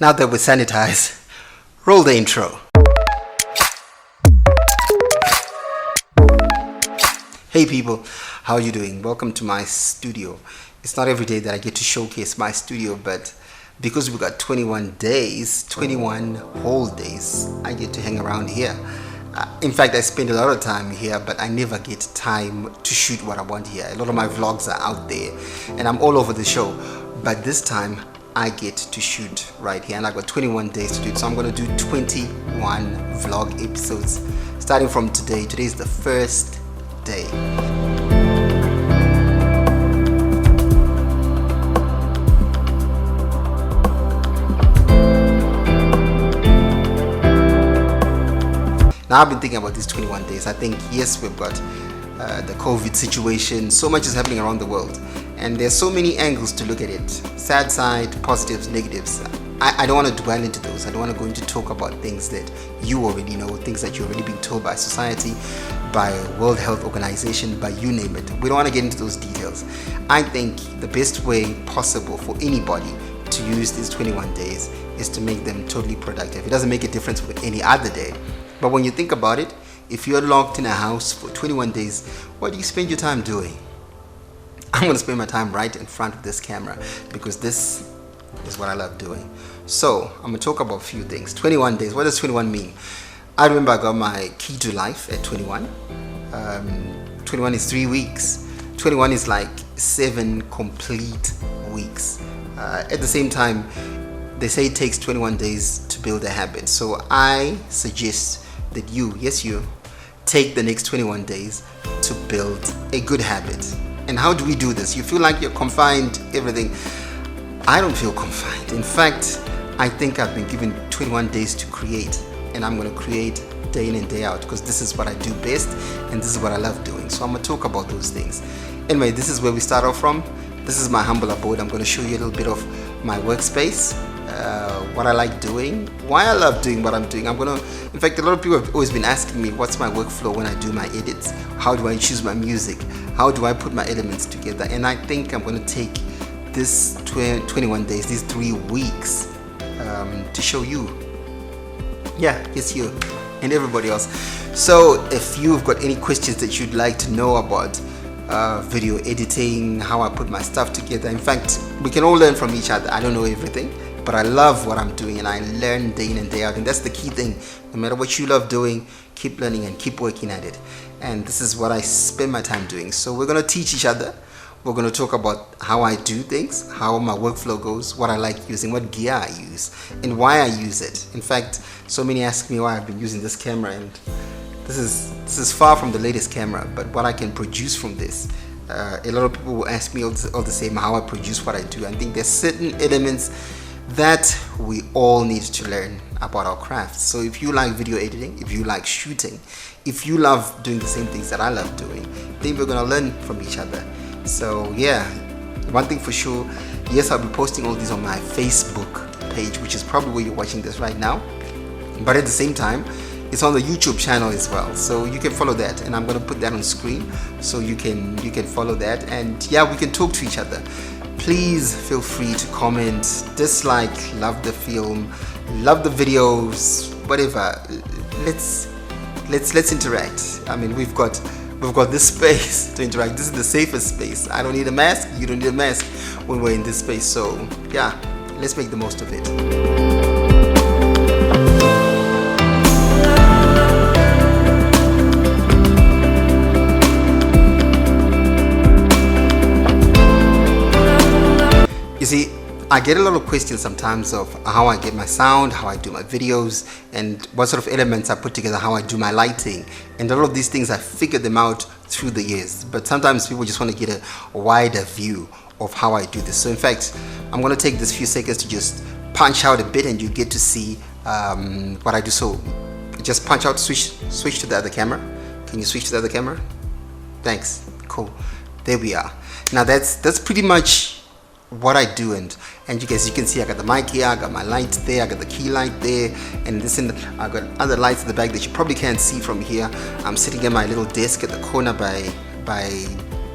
Now that we're sanitized, roll the intro. Hey people, how are you doing? Welcome to my studio. It's not every day that I get to showcase my studio, but because we got 21 days, 21 whole days, I get to hang around here. In fact, I spend a lot of time here, but I never get time to shoot what I want here. A lot of my vlogs are out there and I'm all over the show, but this time I get to shoot right here and I got 21 days to do it. So I'm going to do 21 vlog episodes starting from today. Today is the first day. Now I've been thinking about these 21 days. I think, yes, we've got the COVID situation. So much is happening around the world. And there's so many angles to look at it. Sad side, positives, negatives. I don't want to dwell into those. I don't want to go into talk about things that you already know, things that you're already being told by society, by World Health Organization, by you name it. We don't want to get into those details. I think the best way possible for anybody to use these 21 days is to make them totally productive. It doesn't make a difference with any other day. But when you think about it, if you're locked in a house for 21 days, what do you spend your time doing? I'm going to spend my time right in front of this camera because this is what I love doing. So I'm going to talk about a few things. 21 days. What does 21 mean? I remember I got my key to life at 21. 21 is 3 weeks. 21 is like 7 complete weeks. At the same time, they say it takes 21 days to build a habit. So I suggest that you take the next 21 days to build a good habit. And how do we do this? You feel like you're confined, everything. I don't feel confined. In fact, I think I've been given 21 days to create, and I'm going to create day in and day out because this is what I do best and this is what I love doing. So I'm going to talk about those things. Anyway, this is where we start off from. This is my humble abode. I'm going to show you a little bit of my workspace, what I like doing, why I love doing what I'm doing. In fact, a lot of people have always been asking me what's my workflow when I do my edits, how do I choose my music, how do I put my elements together. And I think I'm going to take this 21 days, these 3 weeks to show you, yes, you and everybody else. So if you've got any questions that you'd like to know about video editing, how I put my stuff together, in fact, we can all learn from each other. I don't know everything, but I love what I'm doing and I learn day in and day out, and that's the key thing. No matter what you love doing, keep learning and keep working at it. And this is what I spend my time doing. So we're going to teach each other. We're going to talk about how I do things, how my workflow goes, what I like using, what gear I use, and why I use it. In fact, so many ask me why I've been using this camera, and this is far from the latest camera, but what I can produce from this. A lot of people will ask me all the same how I produce what I do. I think there's certain elements that we all need to learn about our craft. So if you like video editing, if you like shooting, if you love doing the same things that I love doing, then we're gonna learn from each other. So yeah, one thing for sure, yes, I'll be posting all these on my Facebook page, which is probably where you're watching this right now, but at the same time it's on the YouTube channel as well, so you can follow that, and I'm going to put that on screen so you can follow that, and yeah, we can talk to each other. Please feel free to comment, dislike, love the film, love the videos, whatever. Let's interact. I mean, we've got this space to interact. This is the safest space. I don't need a mask, you don't need a mask when we're in this space. So yeah, let's make the most of it. You see, I get a lot of questions sometimes of how I get my sound, how I do my videos, and what sort of elements I put together, how I do my lighting. And a lot of these things, I figured them out through the years. But sometimes people just want to get a wider view of how I do this. So in fact, I'm going to take this few seconds to just punch out a bit and you get to see what I do. So just punch out, switch to the other camera. Can you switch to the other camera? Thanks. Cool. There we are. Now that's pretty much what I do, and you guys, you can see I got the mic here, I got my lights there, I got the key light there, and I got other lights in the back that you probably can't see from here. I'm sitting at my little desk at the corner by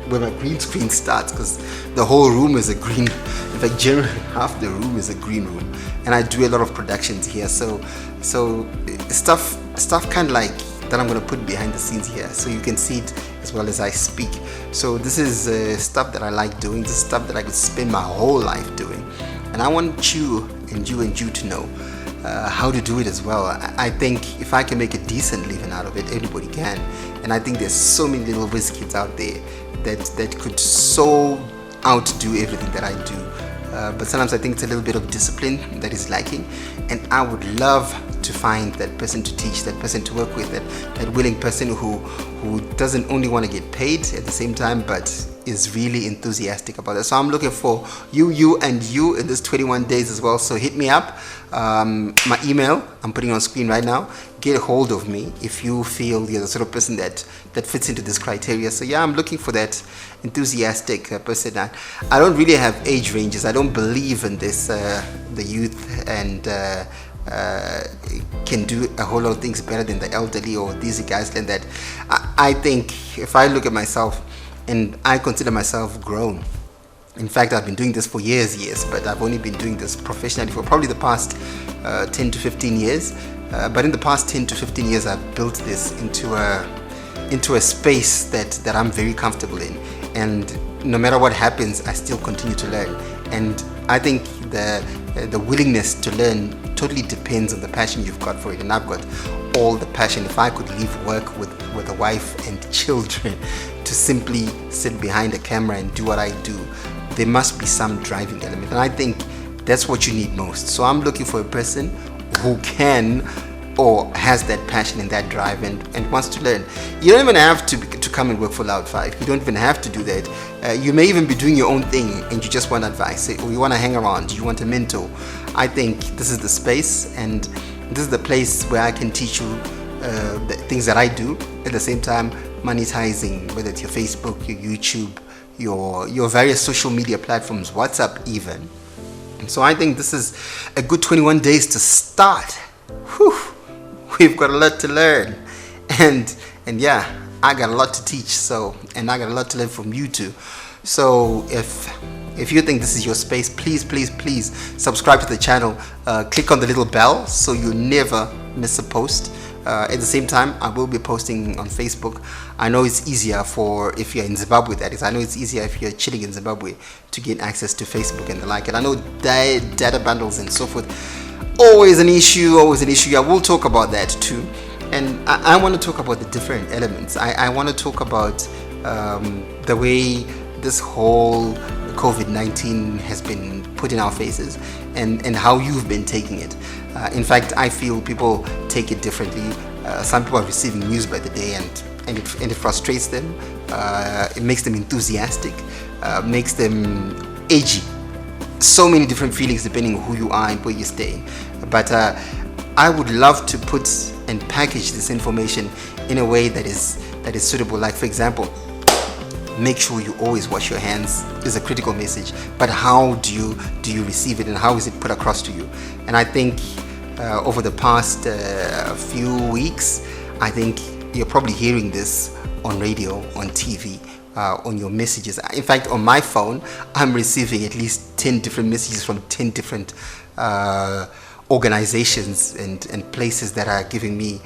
where my green screen starts, because the whole room is a green. In fact, generally half the room is a green room, and I do a lot of productions here. So stuff kind of like that I'm gonna put behind the scenes here, so you can see it as well as I speak. So this is stuff that I like doing. This is stuff that I could spend my whole life doing, and I want you to know how to do it as well. I think if I can make a decent living out of it, everybody can. And I think there's so many little whiz kids out there that could so outdo everything that I do. But sometimes I think it's a little bit of discipline that is lacking, and I would love to find that person to teach, that person to work with, that willing person who doesn't only want to get paid at the same time, but is really enthusiastic about it. So I'm looking for you in this 21 days as well. So hit me up. My email I'm putting on screen right now. Get a hold of me if you feel you're the sort of person that fits into this criteria. So yeah, I'm looking for that enthusiastic person. I don't really have age ranges. I don't believe in this the youth and can do a whole lot of things better than the elderly or these guys and that. I think if I look at myself, and I consider myself grown. In fact, I've been doing this for years, but I've only been doing this professionally for probably the past 10 to 15 years. But in the past 10 to 15 years, I've built this into a space that I'm very comfortable in. And no matter what happens, I still continue to learn. And I think the willingness to learn totally depends on the passion you've got for it. And I've got all the passion. If I could leave work with a wife and children to simply sit behind a camera and do what I do, there must be some driving element. And I think that's what you need most. So I'm looking for a person who can or has that passion and that drive and wants to learn. You don't even have to come and work for Loud 5. You don't even have to do that. You may even be doing your own thing and you just want advice, or you want to hang around, you want a mentor. I think this is the space, and this is the place where I can teach you the things that I do, at the same time monetizing, whether it's your Facebook, your YouTube, your various social media platforms, WhatsApp even. And so I think this is a good 21 days to start. Whew. We've got a lot to learn, and yeah, I got a lot to teach. So, and I got a lot to learn from you too. So if you think this is your space, please subscribe to the channel. Click on the little bell so you never miss a post. At the same time, I will be posting on Facebook. I know it's easier for if you're in Zimbabwe, that is. I know it's easier if you're chilling in Zimbabwe to get access to Facebook and the like. And I know data bundles and so forth, always an issue. I will talk about that too. And I want to talk about the different elements. I want to talk about the way this whole COVID-19 has been put in our faces, and how you've been taking it. In fact, I feel people take it differently. Some people are receiving news by the day, and it frustrates them. It makes them enthusiastic, makes them edgy. So many different feelings depending on who you are and where you stay. But I would love to put and package this information in a way that is suitable. Like, for example, make sure you always wash your hands is a critical message, but how do you receive it, and how is it put across to you? And I think over the past few weeks, I think you're probably hearing this on radio, on TV, on your messages. In fact, on my phone, I'm receiving at least 10 different messages from 10 different organizations and places that are giving me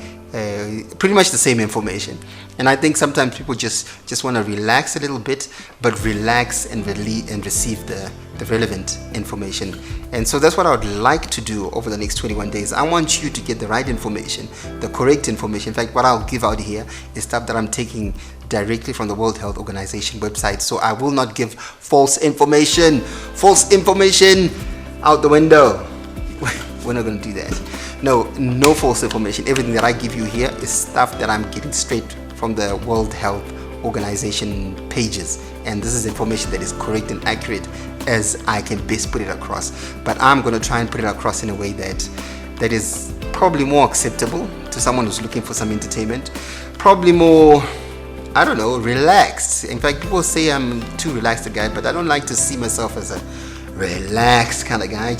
pretty much the same information. And I think sometimes people just want to relax a little bit, but relax and receive the relevant information. And so that's what I would like to do over the next 21 days. I want you to get the right information, the correct information. In fact, what I'll give out here is stuff that I'm taking directly from the World Health Organization website. So I will not give false information out the window. We're not going to do that. No false information. Everything that I give you here is stuff that I'm getting straight from the World Health Organization pages, and this is information that is correct and accurate as I can best put it across. But I'm going to try and put it across in a way that is probably more acceptable to someone who's looking for some entertainment, probably more, I don't know, relaxed. In fact, people say I'm too relaxed a guy, but I don't like to see myself as a relaxed kind of guy. I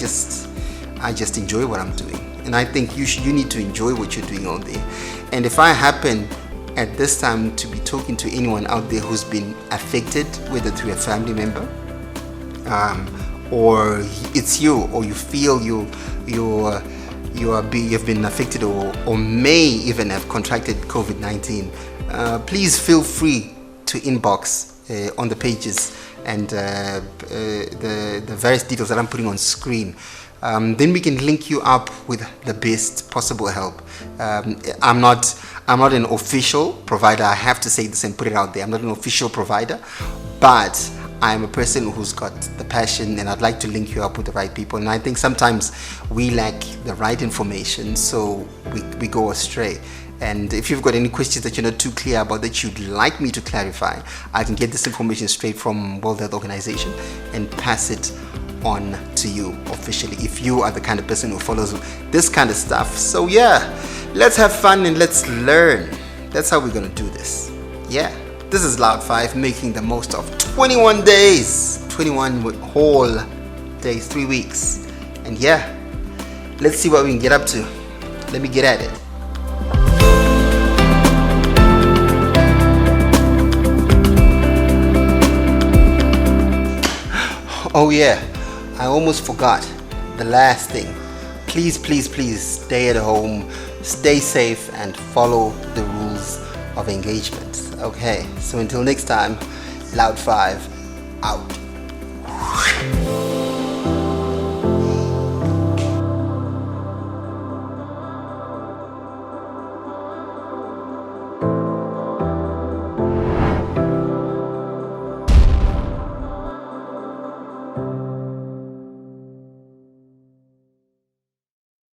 just enjoy what I'm doing, and I think you need to enjoy what you're doing all day. And if I happen at this time to be talking to anyone out there who's been affected, whether through a family member, or it's you, or you feel you've been affected, or may even have contracted COVID-19. Please feel free to inbox on the pages and the various details that I'm putting on screen. Then we can link you up with the best possible help. I'm not an official provider. I have to say this and put it out there. I'm not an official provider, but I'm a person who's got the passion, and I'd like to link you up with the right people. And I think sometimes we lack the right information, so we go astray. And if you've got any questions that you're not too clear about, that you'd like me to clarify, I can get this information straight from World Health Organization and pass it on to you officially, if you are the kind of person who follows this kind of stuff. So yeah, let's have fun and let's learn. That's how we're gonna do this. Yeah, this is Loud 5 making the most of 21 days, 21 whole days, 3 weeks. And yeah, let's see what we can get up to. Let me get at it. Oh yeah, I almost forgot the last thing. Please, please, please stay at home, stay safe, and follow the rules of engagement. Okay, so until next time, Loud 5 out.